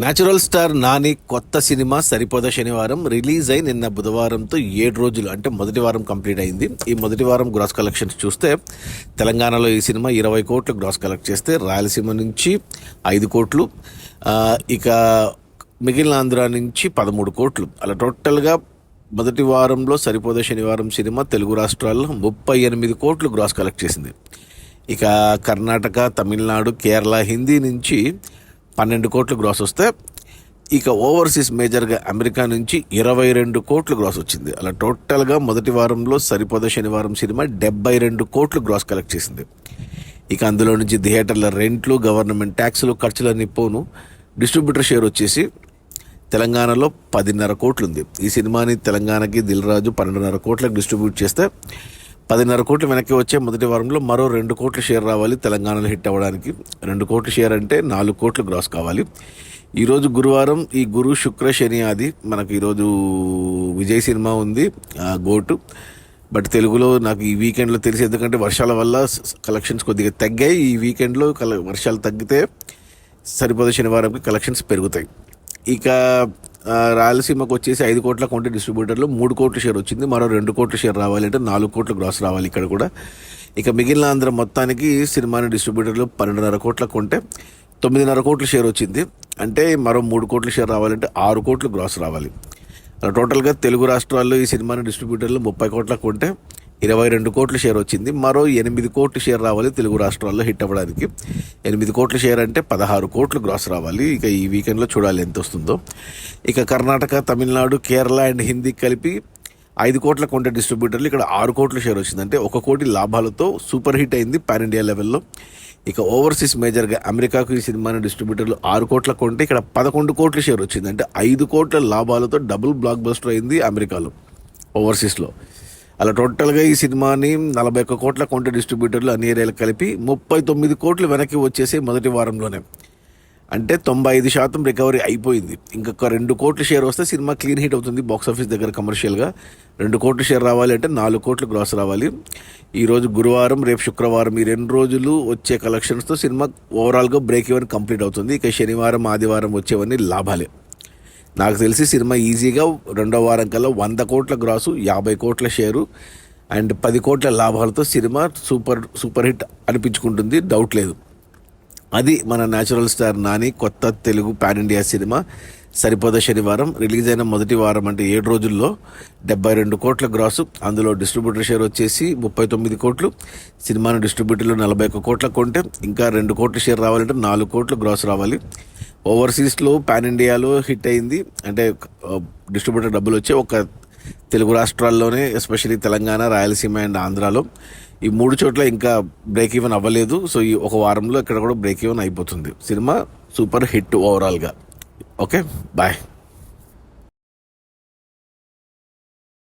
Natural star Nani కొత్త cinema సరిపోదా శనివారం release అయి నిన్న బుధవారంతో 7 రోజులు అంటే మొదటి వారం కంప్లీట్ అయింది. ఈ మొదటి వారం గ్రాస్ కలెక్షన్స్ చూస్తే తెలంగాణలో ఈ సినిమా 20 కోట్లు గ్రాస్ కలెక్ట్ చేస్తే రాయలసీమ నుంచి 5 కోట్లు, ఇక మిగిలిన ఆంధ్ర నుంచి 13 కోట్లు, అలా టోటల్గా మొదటి వారంలో సరిపోదా శనివారం సినిమా తెలుగు రాష్ట్రాల్లో 38 కోట్లు గ్రాస్ కలెక్ట్ చేసింది. ఇక కర్ణాటక, తమిళనాడు, కేరళ, హిందీ నుంచి 12 కోట్లు గ్రాస్ వస్తే ఇక ఓవర్సీస్ మేజర్గా అమెరికా నుంచి 22 కోట్లు గ్రాస్ వచ్చింది. అలా టోటల్గా మొదటి వారంలో సరిపోదా శనివారం సినిమా 72 కోట్లు గ్రాస్ కలెక్ట్ చేసింది. ఇక అందులో నుంచి థియేటర్ల రెంట్లు, గవర్నమెంట్ ట్యాక్సులు, ఖర్చులన్నీ పోను డిస్ట్రిబ్యూటర్ షేర్ వచ్చేసి తెలంగాణలో 10.5 కోట్లు ఉంది. ఈ సినిమాని తెలంగాణకి దిల్ రాజు 12.5 కోట్లకు డిస్ట్రిబ్యూట్ చేస్తే 10.5 కోట్లు వెనక్కి వచ్చే మొదటి వారంలో మరో 2 కోట్ల షేర్ రావాలి తెలంగాణలో హిట్ అవ్వడానికి. 2 కోట్ల షేర్ అంటే 4 కోట్లు గ్రాస్ కావాలి. ఈరోజు గురువారం, ఈ గురు శుక్ర శని ఆది మనకు ఈరోజు విజయ్ సినిమా ఉంది గోటు. బట్ తెలుగులో నాకు ఈ వీకెండ్లో తెలిసి, ఎందుకంటే వర్షాల వల్ల కలెక్షన్స్ కొద్దిగా తగ్గాయి. ఈ వీకెండ్లో వర్షాలు తగ్గితే సరిపోదా శనివారంకి కలెక్షన్స్ పెరుగుతాయి. ఇక రాయలసీమకు వచ్చేసి 5 కోట్ల కొంటే డిస్ట్రిబ్యూటర్లో 3 కోట్ల షేర్ వచ్చింది. మరో 2 కోట్ల షేర్ రావాలి అంటే 4 కోట్ల గ్రాస్ రావాలి ఇక్కడ కూడా. ఇక మిగిలిన ఆంధ్ర మొత్తానికి సినిమాని డిస్ట్రిబ్యూటర్లు 12.5 కోట్ల కొంటే 9.5 కోట్ల షేర్ వచ్చింది. అంటే మరో 3 కోట్ల షేర్ రావాలంటే 6 కోట్లు గ్రాస్ రావాలి. అలా టోటల్గా తెలుగు రాష్ట్రాల్లో ఈ సినిమాని డిస్ట్రిబ్యూటర్లు 30 కోట్ల కొంటే 22 కోట్ల షేర్ వచ్చింది. మరో 8 కోట్ల షేర్ రావాలి తెలుగు రాష్ట్రాల్లో హిట్ అవ్వడానికి. 8 కోట్ల షేర్ అంటే 16 కోట్లు గ్రాస్ రావాలి. ఇక ఈ వీకెండ్లో చూడాలి ఎంత వస్తుందో. ఇక కర్ణాటక, తమిళనాడు, కేరళ అండ్ హిందీ కలిపి 5 కోట్ల కొంటే డిస్ట్రిబ్యూటర్లు ఇక్కడ 6 కోట్ల షేర్ వచ్చింది. అంటే 1 కోటి లాభాలతో సూపర్ హిట్ అయింది పాన్ ఇండియా లెవెల్లో. ఇక ఓవర్సీస్ మేజర్గా అమెరికాకు ఈ సినిమాని డిస్ట్రిబ్యూటర్లు 6 కోట్ల కొంటే ఇక్కడ 11 కోట్ల షేర్ వచ్చింది. అంటే 5 కోట్ల లాభాలతో డబుల్ బ్లాక్ బస్టర్ అయింది అమెరికాలో ఓవర్సీస్లో. అలా టోటల్గా ఈ సినిమాని 41 కోట్ల కొంటే డిస్ట్రిబ్యూటర్లు అన్ని ఏరియాలు కలిపి 39 కోట్లు వెనక్కి వచ్చేసి మొదటి వారంలోనే. అంటే 95% రికవరీ అయిపోయింది. ఇంకొక 2 కోట్ల షేర్ వస్తే సినిమా క్లీన్ హిట్ అవుతుంది బాక్సాఫీస్ దగ్గర కమర్షియల్గా. 2 కోట్ల షేర్ రావాలి అంటే 4 కోట్లు గ్రాస్ రావాలి. ఈరోజు గురువారం, రేపు శుక్రవారం, ఈ 2 రోజులు వచ్చే కలెక్షన్స్తో సినిమా ఓవరాల్గా బ్రేక్ ఈవెన్ కంప్లీట్ అవుతుంది. ఇక శనివారం, ఆదివారం వచ్చేవన్నీ లాభాలే. నాకు తెలిసి సినిమా ఈజీగా 2వ వారం కల్లా 100 కోట్ల గ్రాసు, 50 కోట్ల షేరు అండ్ 10 కోట్ల లాభాలతో సినిమా సూపర్ హిట్ అనిపించుకుంటుంది, డౌట్ లేదు. అది మన న్యాచురల్ స్టార్ నాని కొత్త తెలుగు పాన్ ఇండియా సినిమా సరిపోదా శనివారం. రిలీజ్ అయిన మొదటి వారం అంటే 7 రోజుల్లో 72 కోట్ల గ్రాసు, అందులో డిస్ట్రిబ్యూటర్ షేర్ వచ్చేసి 39 కోట్లు. సినిమాను డిస్ట్రిబ్యూటర్లు 41 కోట్ల కొంటే ఇంకా 2 కోట్ల షేర్ రావాలంటే 4 కోట్లు గ్రాస్ రావాలి. ఓవర్సీస్లో పాన్ ఇండియాలో హిట్ అయింది, అంటే డిస్ట్రిబ్యూటర్ డబ్బులు వచ్చే ఒక తెలుగు రాష్ట్రాల్లోనే, ఎస్పెషల్లీ తెలంగాణ, రాయలసీమ అండ్ ఆంధ్రాలో. ఈ 3 చోట్ల ఇంకా బ్రేక్ ఈవెన్ అవ్వలేదు. సో ఈ ఒక వారంలో ఇక్కడ కూడా బ్రేక్ ఈవెన్ అయిపోతుంది. సినిమా సూపర్ హిట్ ఓవరాల్గా. Okay, bye.